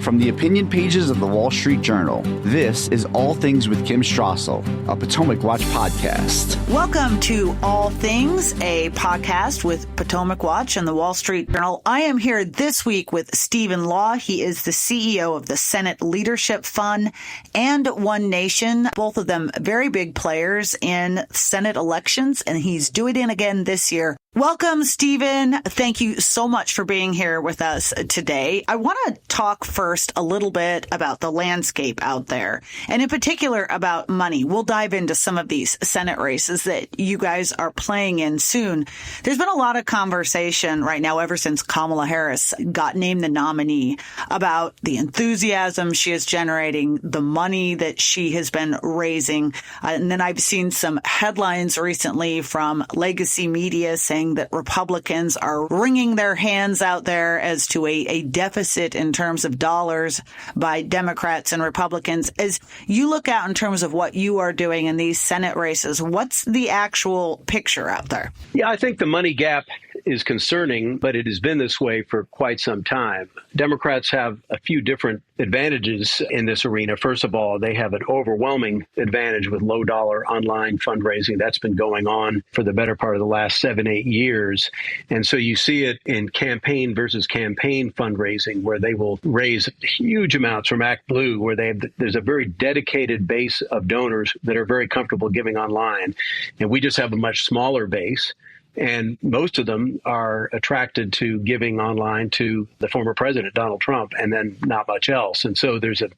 From the opinion pages of the Wall Street Journal, this is All Things with Kim Strassel, a Potomac Watch podcast. Welcome to All Things, a podcast with Potomac Watch and the Wall Street Journal. I am here this week with Stephen Law. He is the CEO of the Senate Leadership Fund and One Nation, both of them very big players in Senate elections, and he's doing it again this year. Welcome, Stephen. Thank you so much for being here with us today. I want to talk first a little bit about the landscape out there, and in particular about money. We'll dive into some of these Senate races that you guys are playing in soon. There's been a lot of conversation right now ever since Kamala Harris got named the nominee about the enthusiasm she is generating, the money that she has been raising. And then I've seen some headlines recently from legacy media saying that Republicans are wringing their hands out there as to a deficit in terms of dollars by Democrats and Republicans. As you look out in terms of what you are doing in these Senate races, what's the actual picture out there? Yeah, I think the money gap is concerning, but it has been this way for quite some time. Democrats have a few different advantages in this arena. First of all, they have an overwhelming advantage with low dollar online fundraising. That's been going on for the better part of the last 7-8 years. And so you see it in campaign versus campaign fundraising, where they will raise huge amounts from Act Blue, where there's a very dedicated base of donors that are very comfortable giving online. And we just have a much smaller base. And most of them are attracted to giving online to the former president, Donald Trump, and then not much else. And so there's a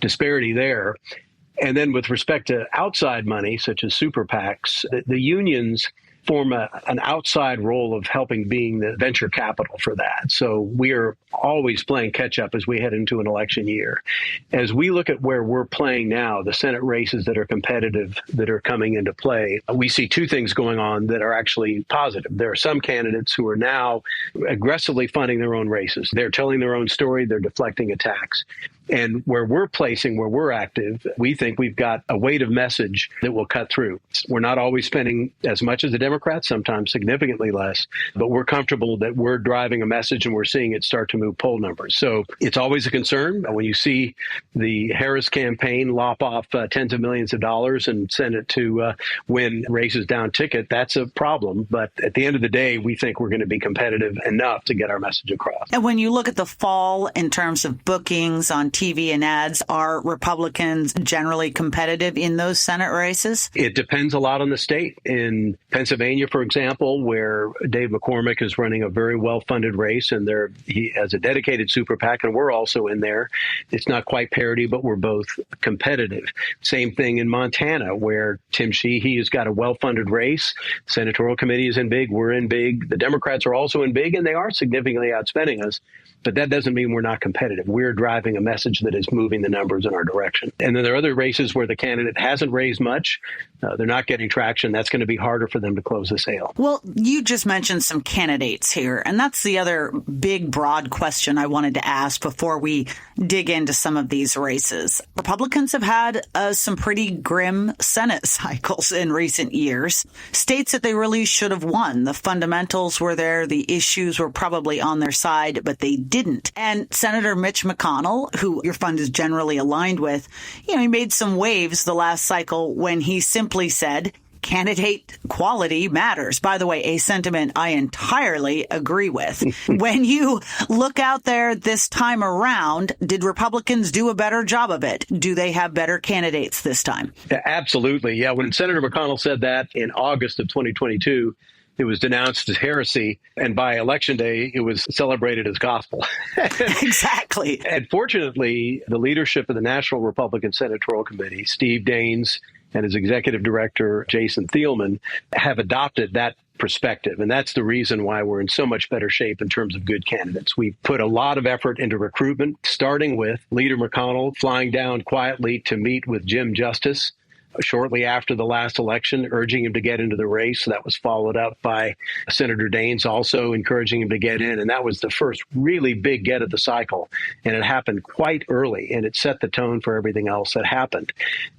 disparity there. And then with respect to outside money, such as super PACs, the unions form an outside role of helping being the venture capital for that. So we are always playing catch up as we head into an election year. As we look at where we're playing now, the Senate races that are competitive, that are coming into play, we see two things going on that are actually positive. There are some candidates who are now aggressively funding their own races. They're telling their own story. They're deflecting attacks. And where we're placing, where we're active, we think we've got a weight of message that will cut through. We're not always spending as much as the Democrats, sometimes significantly less, but we're comfortable that we're driving a message and we're seeing it start to move poll numbers. So it's always a concern. When you see the Harris campaign lop off tens of millions of dollars and send it to win races down ticket, that's a problem. But at the end of the day, we think we're going to be competitive enough to get our message across. And when you look at the fall in terms of bookings on TV and ads, are Republicans generally competitive in those Senate races? It depends a lot on the state. In Pennsylvania, for example, where Dave McCormick is running a very well-funded race, and he has a dedicated super PAC, and we're also in there. It's not quite parity, but we're both competitive. Same thing in Montana, where Tim Sheehy has got a well-funded race. The Senatorial Committee is in big. We're in big. The Democrats are also in big, and they are significantly outspending us. But that doesn't mean we're not competitive. We're driving a message that is moving the numbers in our direction. And then there are other races where the candidate hasn't raised much. They're not getting traction. That's going to be harder for them to close the sale. Well, you just mentioned some candidates here, and that's the other big, broad question I wanted to ask before we dig into some of these races. Republicans have had some pretty grim Senate cycles in recent years. States that they really should have won. The fundamentals were there. The issues were probably on their side, but they didn't. And Senator Mitch McConnell, who your fund is generally aligned with, he made some waves the last cycle when he simply said, candidate quality matters. By the way, a sentiment I entirely agree with. When you look out there this time around, did Republicans do a better job of it? Do they have better candidates this time? Absolutely. Yeah. When Senator McConnell said that in August of 2022, it was denounced as heresy, and by Election Day, it was celebrated as gospel. Exactly. And fortunately, the leadership of the National Republican Senatorial Committee, Steve Daines and his executive director, Jason Thielman, have adopted that perspective. And that's the reason why we're in so much better shape in terms of good candidates. We put a lot of effort into recruitment, starting with Leader McConnell flying down quietly to meet with Jim Justice shortly after the last election, urging him to get into the race. That was followed up by Senator Daines also encouraging him to get in. And that was the first really big get of the cycle. And it happened quite early, and it set the tone for everything else that happened.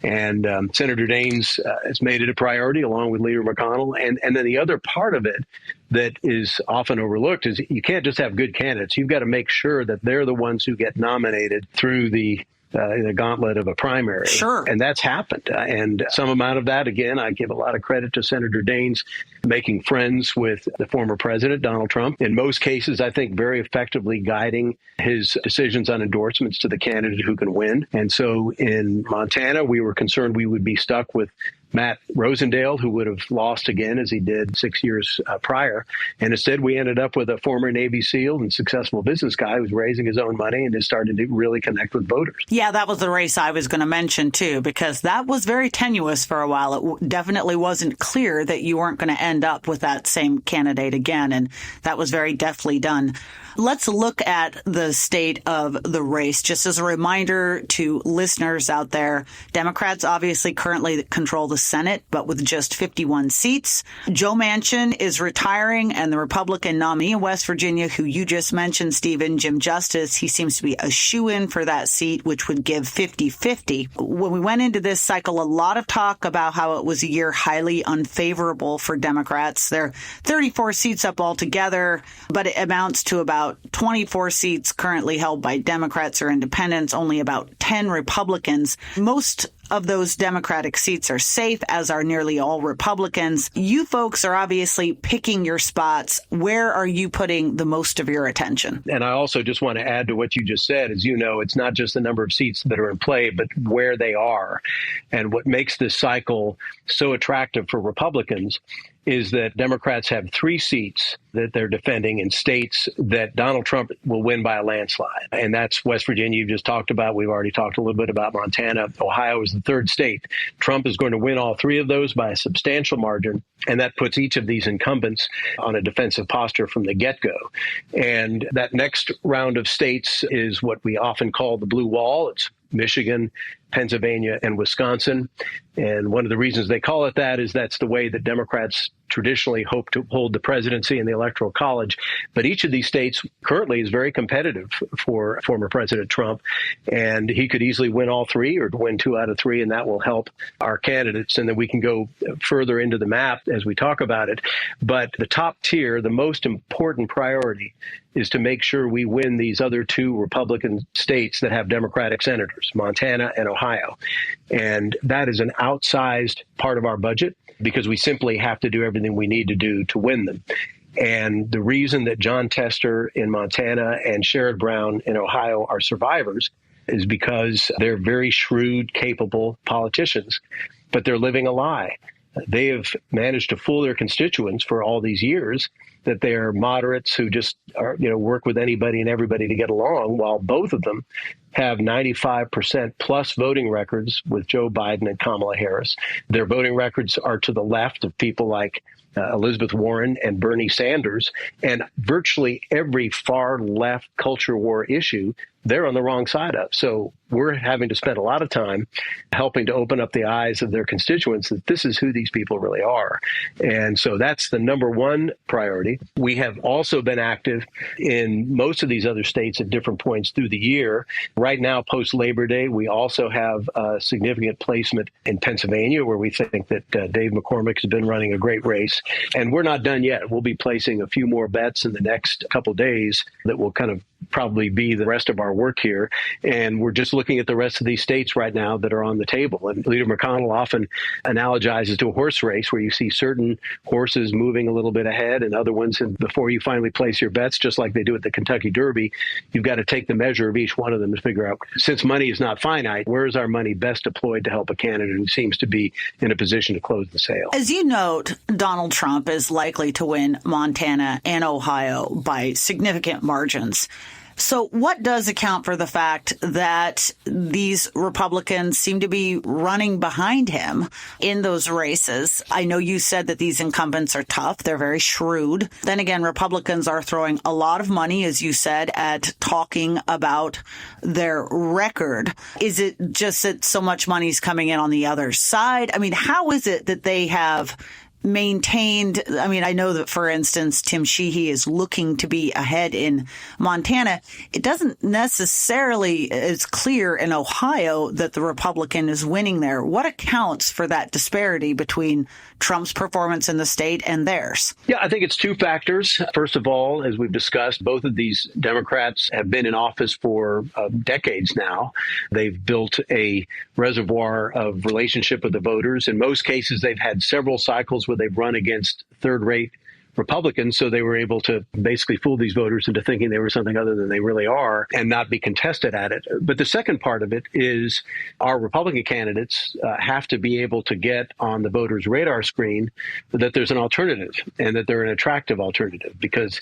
And Senator Daines has made it a priority along with Leader McConnell. And then the other part of it that is often overlooked is you can't just have good candidates. You've got to make sure that they're the ones who get nominated through the gauntlet of a primary. Sure. And that's happened. And some amount of that, again, I give a lot of credit to Senator Daines making friends with the former president, Donald Trump. In most cases, I think very effectively guiding his decisions on endorsements to the candidate who can win. And so in Montana, we were concerned we would be stuck with Matt Rosendale, who would have lost again as he did 6 years prior. And instead, we ended up with a former Navy SEAL and successful business guy who's raising his own money and is starting to really connect with voters. Yeah, that was the race I was going to mention, too, because that was very tenuous for a while. It definitely wasn't clear that you weren't going to end up with that same candidate again. And that was very deftly done. Let's look at the state of the race. Just as a reminder to listeners out there, Democrats obviously currently control the Senate, but with just 51 seats. Joe Manchin is retiring, and the Republican nominee in West Virginia, who you just mentioned, Stephen, Jim Justice, he seems to be a shoo-in for that seat, which would give 50-50. When we went into this cycle, a lot of talk about how it was a year highly unfavorable for Democrats. There are 34 seats up altogether, but it amounts to about 24 seats currently held by Democrats or independents, only about 10 Republicans. Most of those Democratic seats are safe, as are nearly all Republicans. You folks are obviously picking your spots. Where are you putting the most of your attention? And I also just want to add to what you just said. As you know, it's not just the number of seats that are in play, but where they are. And what makes this cycle so attractive for Republicans is that Democrats have 3 seats that they're defending in states that Donald Trump will win by a landslide. And that's West Virginia, you just talked about. We've already talked a little bit about Montana. Ohio is the 3rd state. Trump is going to win all 3 of those by a substantial margin. And that puts each of these incumbents on a defensive posture from the get-go. And that next round of states is what we often call the blue wall. It's Michigan, Pennsylvania, and Wisconsin. And one of the reasons they call it that is that's the way that Democrats traditionally hope to hold the presidency in the Electoral College. But each of these states currently is very competitive for former President Trump. And he could easily win all 3 or win 2 out of 3, and that will help our candidates. And then we can go further into the map as we talk about it. But the top tier, the most important priority is to make sure we win these other 2 Republican states that have Democratic senators, Montana and Ohio. And that is an outsized part of our budget because we simply have to do everything we need to do to win them. And the reason that John Tester in Montana and Sherrod Brown in Ohio are survivors is because they're very shrewd, capable politicians, but they're living a lie. They have managed to fool their constituents for all these years that they are moderates who just are, work with anybody and everybody to get along, while both of them have 95% plus voting records with Joe Biden and Kamala Harris. Their voting records are to the left of people like Elizabeth Warren and Bernie Sanders, and virtually every far left culture war issue they're on the wrong side of. So we're having to spend a lot of time helping to open up the eyes of their constituents that this is who these people really are. And so that's the number one priority. We have also been active in most of these other states at different points through the year. Right now, post-Labor Day, we also have a significant placement in Pennsylvania, where we think that Dave McCormick has been running a great race. And we're not done yet. We'll be placing a few more bets in the next couple of days that will kind of probably be the rest of our work here. And we're just looking at the rest of these states right now that are on the table. And Leader McConnell often analogizes to a horse race where you see certain horses moving a little bit ahead and other ones. And before you finally place your bets, just like they do at the Kentucky Derby, you've got to take the measure of each one of them to figure out, since money is not finite, where is our money best deployed to help a candidate who seems to be in a position to close the sale? As you note, Donald Trump is likely to win Montana and Ohio by significant margins. So what does account for the fact that these Republicans seem to be running behind him in those races? I know you said that these incumbents are tough. They're very shrewd. Then again, Republicans are throwing a lot of money, as you said, at talking about their record. Is it just that so much money is coming in on the other side? I mean, how is it that they have maintained, I mean, I know that, for instance, Tim Sheehy is looking to be ahead in Montana. It doesn't necessarily, it's clear in Ohio that the Republican is winning there. What accounts for that disparity between Trump's performance in the state and theirs? Yeah, I think it's two factors. First of all, as we've discussed, both of these Democrats have been in office for decades now. They've built a reservoir of relationship with the voters. In most cases, they've had several cycles where they've run against third-rate Republicans, so they were able to basically fool these voters into thinking they were something other than they really are and not be contested at it. But the second part of it is our Republican candidates have to be able to get on the voters' radar screen that there's an alternative and that they're an attractive alternative, because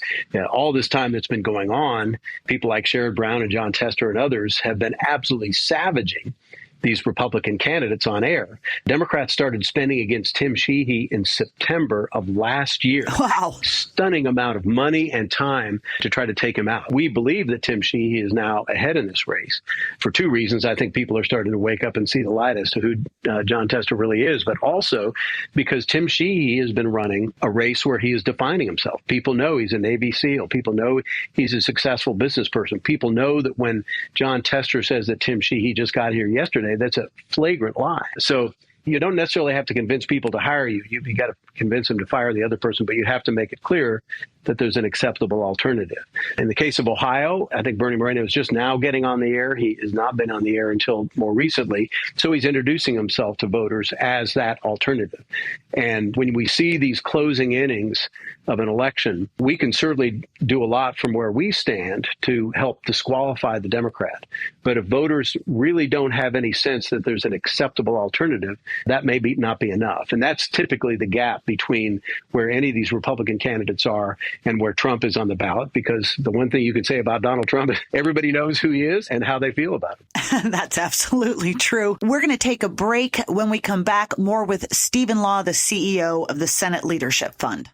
all this time that's been going on, people like Sherrod Brown and John Tester and others have been absolutely savaging these Republican candidates on air. Democrats started spending against Tim Sheehy in September of last year. Wow. Stunning amount of money and time to try to take him out. We believe that Tim Sheehy is now ahead in this race for two reasons. I think people are starting to wake up and see the light as to who John Tester really is, but also because Tim Sheehy has been running a race where he is defining himself. People know he's a Navy SEAL. People know he's a successful business person. People know that when John Tester says that Tim Sheehy just got here yesterday, that's a flagrant lie. So you don't necessarily have to convince people to hire you. You got to convince them to fire the other person, but you have to make it clear that there's an acceptable alternative. In the case of Ohio, I think Bernie Moreno is just now getting on the air. He has not been on the air until more recently. So he's introducing himself to voters as that alternative. And when we see these closing innings of an election, we can certainly do a lot from where we stand to help disqualify the Democrat. But if voters really don't have any sense that there's an acceptable alternative, that may not be enough. And that's typically the gap between where any of these Republican candidates are and where Trump is on the ballot, because the one thing you can say about Donald Trump is everybody knows who he is and how they feel about him. That's absolutely true. We're going to take a break. When we come back, more with Stephen Law, the CEO of the Senate Leadership Fund.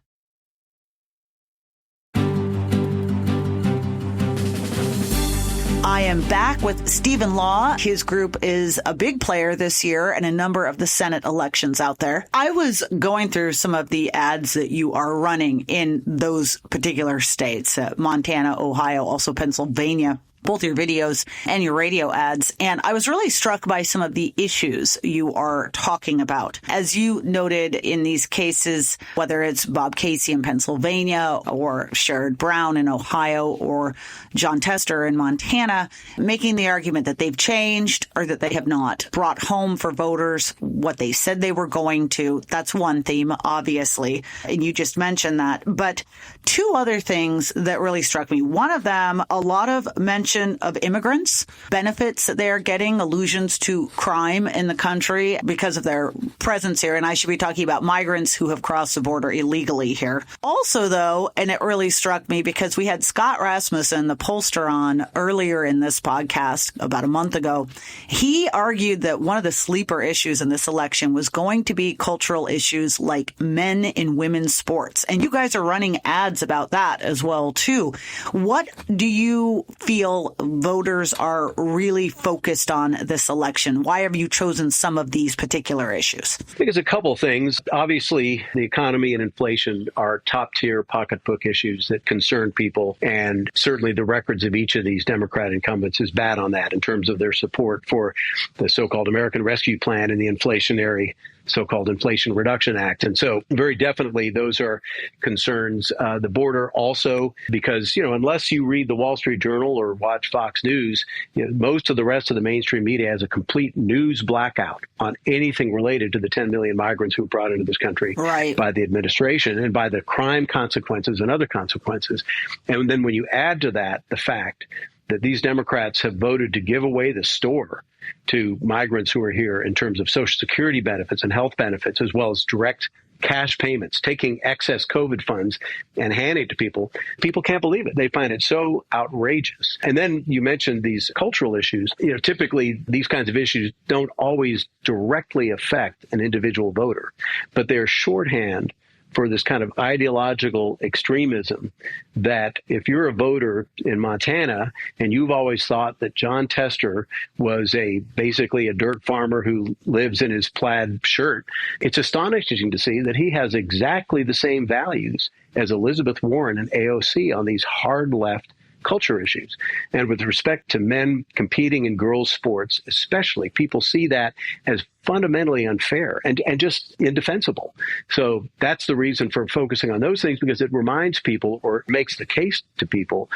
I am back with Stephen Law. His group is a big player this year in a number of the Senate elections out there. I was going through some of the ads that you are running in those particular states, Montana, Ohio, also Pennsylvania. Both your videos and your radio ads. And I was really struck by some of the issues you are talking about. As you noted in these cases, whether it's Bob Casey in Pennsylvania or Sherrod Brown in Ohio or John Tester in Montana, making the argument that they've changed or that they have not brought home for voters what they said they were going to. That's one theme, obviously. And you just mentioned that. But two other things that really struck me. One of them, a lot of mention of immigrants, benefits that they are getting, allusions to crime in the country because of their presence here. And I should be talking about migrants who have crossed the border illegally here. Also, though, and it really struck me because we had Scott Rasmussen, the pollster, on earlier in this podcast about a month ago. He argued that one of the sleeper issues in this election was going to be cultural issues like men in women's sports. And you guys are running ads about that as well, too. What do you feel voters are really focused on this election? Why have you chosen some of these particular issues? I think it's a couple things. Obviously, the economy and inflation are top-tier pocketbook issues that concern people, and certainly the records of each of these Democrat incumbents is bad on that in terms of their support for the so-called American Rescue Plan and the inflationary so-called Inflation Reduction Act. And so very definitely those are concerns. The border also, because, unless you read the Wall Street Journal or watch Fox News, most of the rest of the mainstream media has a complete news blackout on anything related to the 10 million migrants who were brought into this country by the administration and by the crime consequences and other consequences. And then when you add to that the fact that these Democrats have voted to give away the store to migrants who are here in terms of Social Security benefits and health benefits, as well as direct cash payments, taking excess COVID funds and handing it to people. People can't believe it. They find it so outrageous. And then you mentioned these cultural issues. Typically these kinds of issues don't always directly affect an individual voter, but they're shorthand for this kind of ideological extremism that if you're a voter in Montana and you've always thought that John Tester was basically a dirt farmer who lives in his plaid shirt, it's astonishing to see that he has exactly the same values as Elizabeth Warren and AOC on these hard left culture issues. And with respect to men competing in girls' sports, especially, people see that as fundamentally unfair and just indefensible. So that's the reason for focusing on those things, because it reminds people or makes the case to people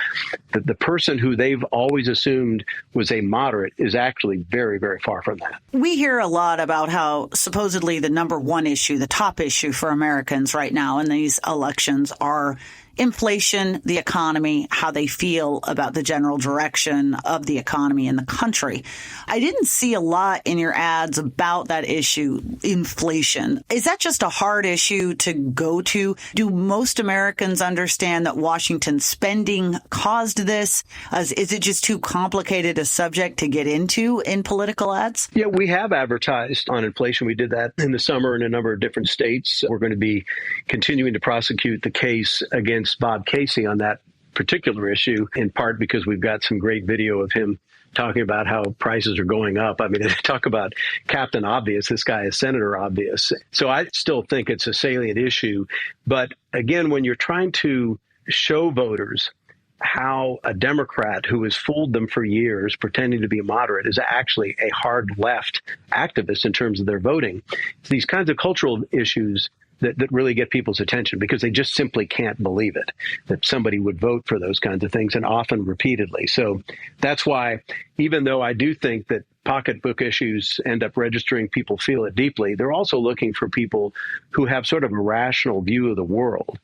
that the person who they've always assumed was a moderate is actually very, very far from that. We hear a lot about how supposedly the number one issue, the top issue for Americans right now in these elections are inflation, the economy, how they feel about the general direction of the economy in the country. I didn't see a lot in your ads about that issue, inflation. Is that just a hard issue to go to? Do most Americans understand that Washington spending caused this? Is it just too complicated a subject to get into in political ads? Yeah, we have advertised on inflation. We did that in the summer in a number of different states. We're going to be continuing to prosecute the case against Bob Casey on that particular issue, in part because we've got some great video of him talking about how prices are going up. I mean, talk about Captain Obvious. This guy is Senator Obvious. So I still think it's a salient issue. But again, when you're trying to show voters how a Democrat who has fooled them for years, pretending to be moderate, is actually a hard left activist in terms of their voting, these kinds of cultural issues that really get people's attention, because they just simply can't believe it, that somebody would vote for those kinds of things, and often repeatedly. So that's why, even though I do think that pocketbook issues end up registering, people feel it deeply, they're also looking for people who have sort of a rational view of the world.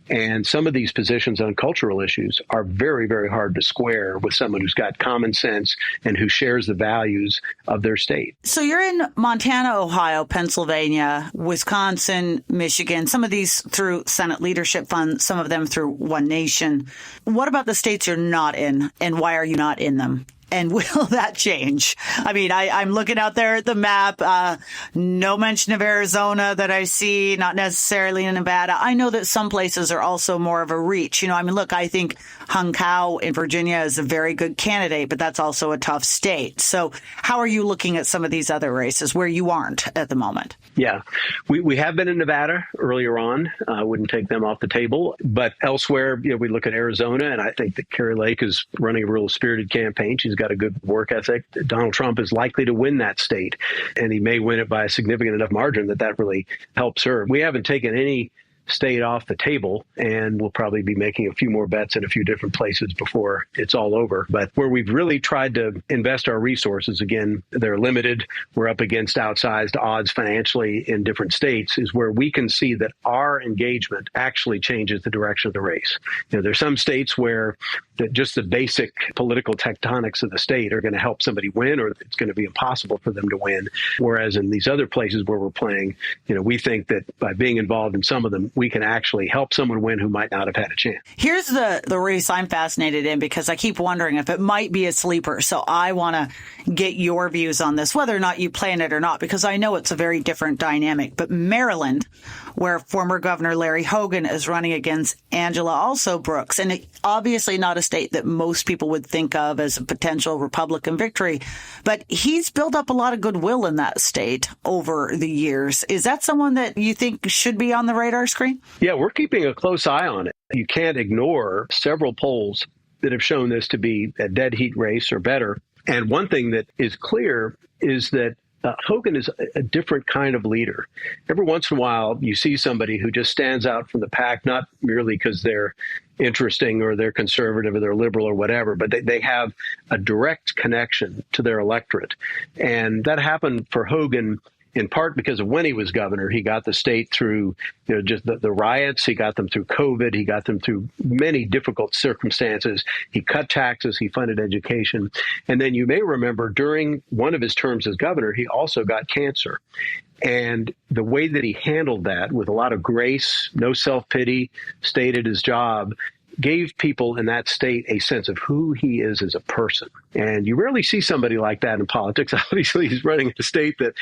And some of these positions on cultural issues are very, very hard to square with someone who's got common sense and who shares the values of their state. So you're in Montana, Ohio, Pennsylvania, Wisconsin, Michigan, some of these through Senate Leadership Fund, some of them through One Nation. What about the states you're not in, and why are you not in them? And will that change? I mean, I'm looking out there at the map. No mention of Arizona that I see, not necessarily in Nevada. I know that some places are also more of a reach. You know, I mean, look, I think Hung Kao in Virginia is a very good candidate, but that's also a tough state. So how are you looking at some of these other races where you aren't at the moment? Yeah, we have been in Nevada earlier on. I wouldn't take them off the table. But elsewhere, you know, we look at Arizona, and I think that Kari Lake is running a real spirited campaign. She's got a good work ethic. Donald Trump is likely to win that state, and he may win it by a significant enough margin that really helps her. We haven't taken any state off the table, and we'll probably be making a few more bets in a few different places before it's all over. But where we've really tried to invest our resources, again, they're limited, we're up against outsized odds financially in different states, is where we can see that our engagement actually changes the direction of the race. You know, there's some states where just the basic political tectonics of the state are going to help somebody win, or it's going to be impossible for them to win. Whereas in these other places where we're playing, you know, we think that by being involved in some of them, we can actually help someone win who might not have had a chance. Here's the race I'm fascinated in, because I keep wondering if it might be a sleeper. So I want to get your views on this, whether or not you play in it or not, because I know it's a very different dynamic. But Maryland, where former Governor Larry Hogan is running against Angela also Brooks, and obviously not a state that most people would think of as a potential Republican victory, but he's built up a lot of goodwill in that state over the years. Is that someone that you think should be on the radar screen? Yeah, we're keeping a close eye on it. You can't ignore several polls that have shown this to be a dead heat race or better. And one thing that is clear is that Hogan is a different kind of leader. Every once in a while, you see somebody who just stands out from the pack, not merely because they're interesting or they're conservative or they're liberal or whatever, but they have a direct connection to their electorate. And that happened for Hogan in part because of when he was governor. He got the state through, you know, just the riots. He got them through COVID. He got them through many difficult circumstances. He cut taxes. He funded education. And then you may remember during one of his terms as governor, he also got cancer. And the way that he handled that with a lot of grace, no self-pity, stayed at his job, gave people in that state a sense of who he is as a person. And you rarely see somebody like that in politics. Obviously, he's running a state that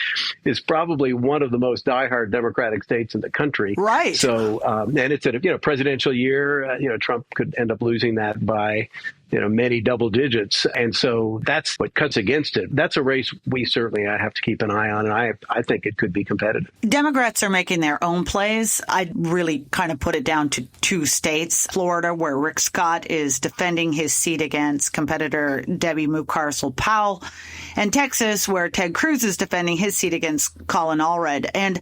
is probably one of the most diehard Democratic states in the country. Right. So, and it's a presidential year. Trump could end up losing that by many double digits. And so that's what cuts against it. That's a race we certainly have to keep an eye on. And I think it could be competitive. Democrats are making their own plays. I'd really kind of put it down to two states, Florida, where Rick Scott is defending his seat against competitor Debbie Mucarsel-Powell, and Texas, where Ted Cruz is defending his seat against Colin Allred. And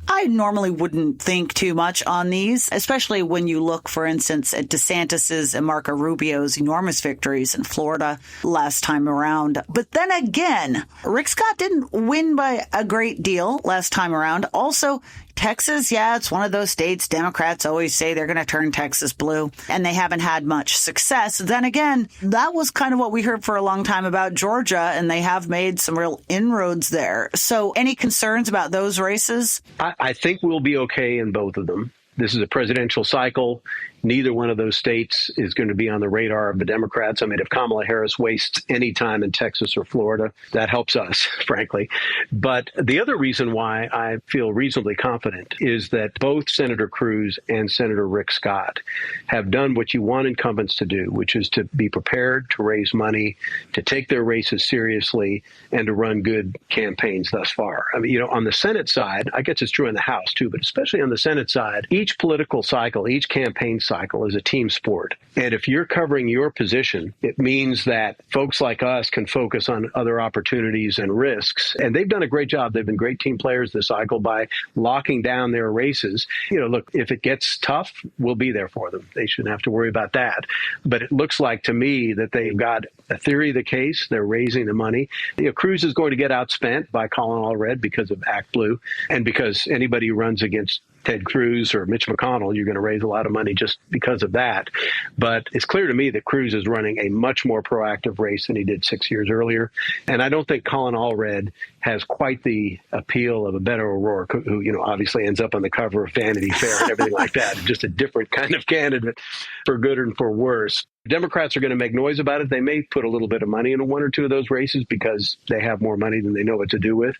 I normally wouldn't think too much on these, especially when you look, for instance, at DeSantis's and Marco Rubio's enormous victories in Florida last time around. But then again, Rick Scott didn't win by a great deal last time around. Also, Texas, it's one of those states Democrats always say they're going to turn Texas blue, and they haven't had much success. Then again, that was kind of what we heard for a long time about Georgia, and they have made some real inroads there. So any concerns about those races? I think we'll be okay in both of them. This is a presidential cycle. Neither one of those states is going to be on the radar of the Democrats. I mean, if Kamala Harris wastes any time in Texas or Florida, that helps us, frankly. But the other reason why I feel reasonably confident is that both Senator Cruz and Senator Rick Scott have done what you want incumbents to do, which is to be prepared to raise money, to take their races seriously, and to run good campaigns thus far. I mean, on the Senate side, I guess it's true in the House too, but especially on the Senate side, each political cycle, each campaign cycle is a team sport. And if you're covering your position, it means that folks like us can focus on other opportunities and risks. And they've done a great job. They've been great team players this cycle by locking down their races. Look, if it gets tough, we'll be there for them. They shouldn't have to worry about that. But it looks like to me that they've got a theory of the case. They're raising the money. Cruz is going to get outspent by Colin Allred because of Act Blue, and because anybody who runs against Ted Cruz or Mitch McConnell, you're going to raise a lot of money just because of that. But it's clear to me that Cruz is running a much more proactive race than he did 6 years earlier. And I don't think Colin Allred has quite the appeal of a Beto O'Rourke, who obviously ends up on the cover of Vanity Fair and everything like that. Just a different kind of candidate, for good and for worse. Democrats are going to make noise about it. They may put a little bit of money into one or two of those races because they have more money than they know what to do with.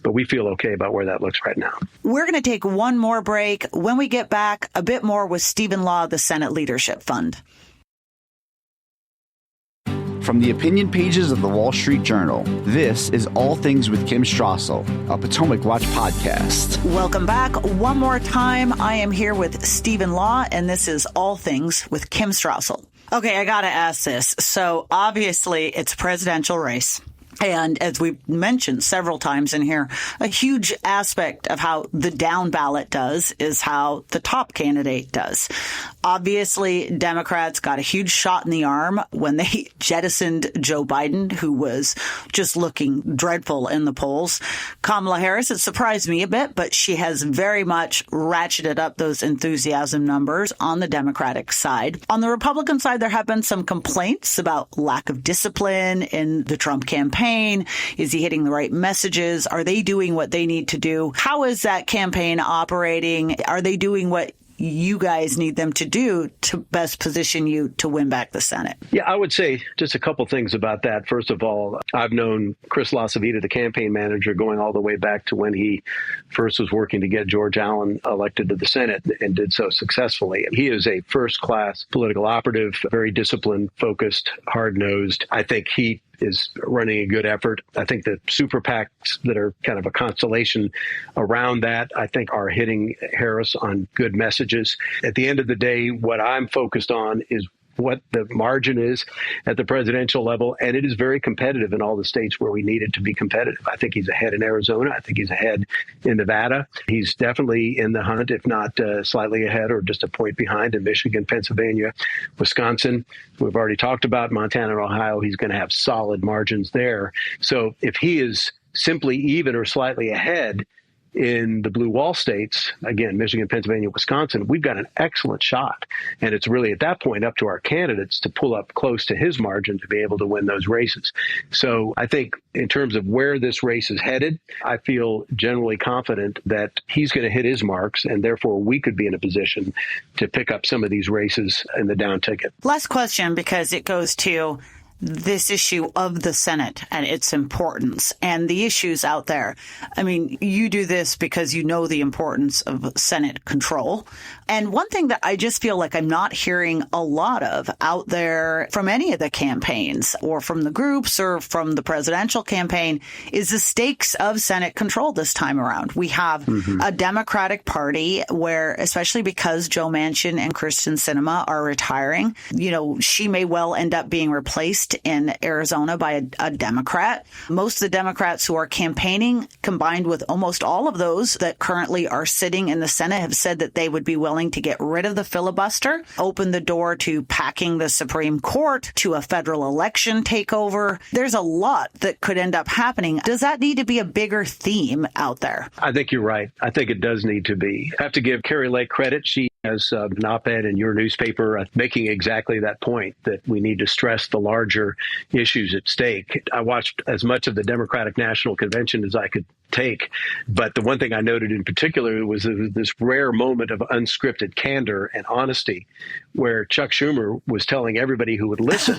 But we feel okay about where that looks right now. We're going to take one more break. When we get back, a bit more with Stephen Law of the Senate Leadership Fund. From the opinion pages of the Wall Street Journal, this is All Things with Kim Strassel, a Potomac Watch podcast. Welcome back. One more time, I am here with Stephen Law, and this is All Things with Kim Strassel. Okay, I got to ask this. So obviously, it's a presidential race. And as we've mentioned several times in here, a huge aspect of how the down ballot does is how the top candidate does. Obviously, Democrats got a huge shot in the arm when they jettisoned Joe Biden, who was just looking dreadful in the polls. Kamala Harris, it surprised me a bit, but she has very much ratcheted up those enthusiasm numbers on the Democratic side. On the Republican side, there have been some complaints about lack of discipline in the Trump campaign. Is he hitting the right messages? Are they doing what they need to do? How is that campaign operating? Are they doing what you guys need them to do to best position you to win back the Senate? Yeah, I would say just a couple things about that. First of all, I've known Chris LaCivita, the campaign manager, going all the way back to when he first was working to get George Allen elected to the Senate and did so successfully. He is a first-class political operative, very disciplined, focused, hard-nosed. I think he is running a good effort. I think the super PACs that are kind of a constellation around that, I think are hitting Harris on good messages. At the end of the day, what I'm focused on is what the margin is at the presidential level, and it is very competitive in all the states where we need it to be competitive. I think he's ahead in Arizona. I think he's ahead in Nevada. He's definitely in the hunt, if not slightly ahead or just a point behind in Michigan, Pennsylvania, Wisconsin. We've already talked about Montana and Ohio. He's going to have solid margins there. So if he is simply even or slightly ahead, in the blue wall states, again, Michigan, Pennsylvania, Wisconsin, we've got an excellent shot. And it's really at that point up to our candidates to pull up close to his margin to be able to win those races. So I think in terms of where this race is headed, I feel generally confident that he's going to hit his marks, and therefore we could be in a position to pick up some of these races in the down ticket. Last question, because it goes to this issue of the Senate and its importance and the issues out there. I mean, you do this because you know the importance of Senate control. And one thing that I just feel like I'm not hearing a lot of out there from any of the campaigns or from the groups or from the presidential campaign is the stakes of Senate control this time around. We have a Democratic Party where, especially because Joe Manchin and Kyrsten Sinema are retiring, you know, she may well end up being replaced in Arizona by a Democrat. Most of the Democrats who are campaigning, combined with almost all of those that currently are sitting in the Senate, have said that they would be willing to get rid of the filibuster, open the door to packing the Supreme Court, to a federal election takeover. There's a lot that could end up happening. Does that need to be a bigger theme out there? I think you're right. I think it does need to be. I have to give Carrie Lake credit. She has an op-ed in your newspaper making exactly that point, that we need to stress the larger issues at stake. I watched as much of the Democratic National Convention as I could take. But the one thing I noted in particular was this rare moment of unscripted candor and honesty where Chuck Schumer was telling everybody who would listen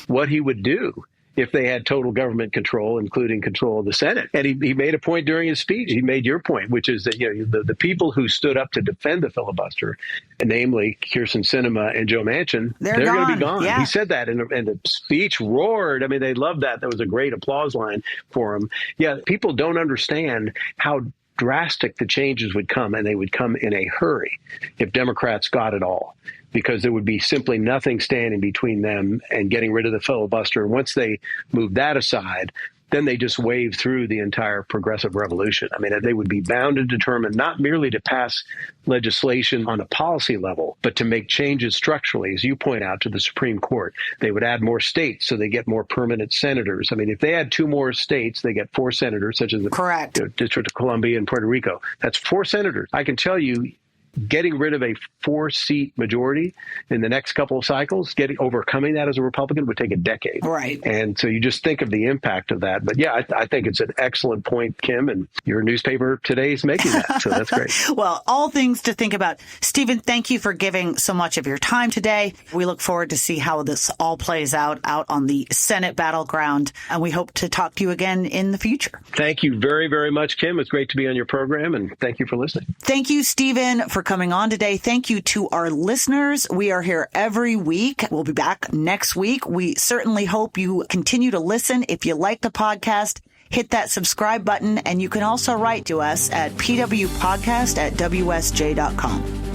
what he would do if they had total government control, including control of the Senate. And he made a point during his speech. He made your point, which is that, you know, the people who stood up to defend the filibuster, namely Kyrsten Sinema and Joe Manchin, they're going to be gone. Yeah. He said that, and the speech roared. I mean, they loved that. That was a great applause line for him. Yeah, people don't understand how drastic the changes would come, and they would come in a hurry if Democrats got it all, because there would be simply nothing standing between them and getting rid of the filibuster. And once they moved that aside, then they just waved through the entire progressive revolution. I mean, they would be bound and determined not merely to pass legislation on a policy level, but to make changes structurally, as you point out, to the Supreme Court. They would add more states so they get more permanent senators. I mean, if they had 2 more states, they get 4 senators, such as the District of Columbia and Puerto Rico. That's 4 senators. I can tell you, getting rid of a 4-seat majority in the next couple of cycles, overcoming that as a Republican would take a decade. Right. And so you just think of the impact of that. But yeah, I think it's an excellent point, Kim, and your newspaper today is making that. So that's great. Well, all things to think about. Stephen, thank you for giving so much of your time today. We look forward to see how this all plays out on the Senate battleground. And we hope to talk to you again in the future. Thank you very, very much, Kim. It's great to be on your program, and thank you for listening. Thank you, Stephen, for coming on today. Thank you to our listeners. We are here every week. We'll be back next week. We certainly hope you continue to listen. If you like the podcast, hit that subscribe button, and you can also write to us at pwpodcast@wsj.com.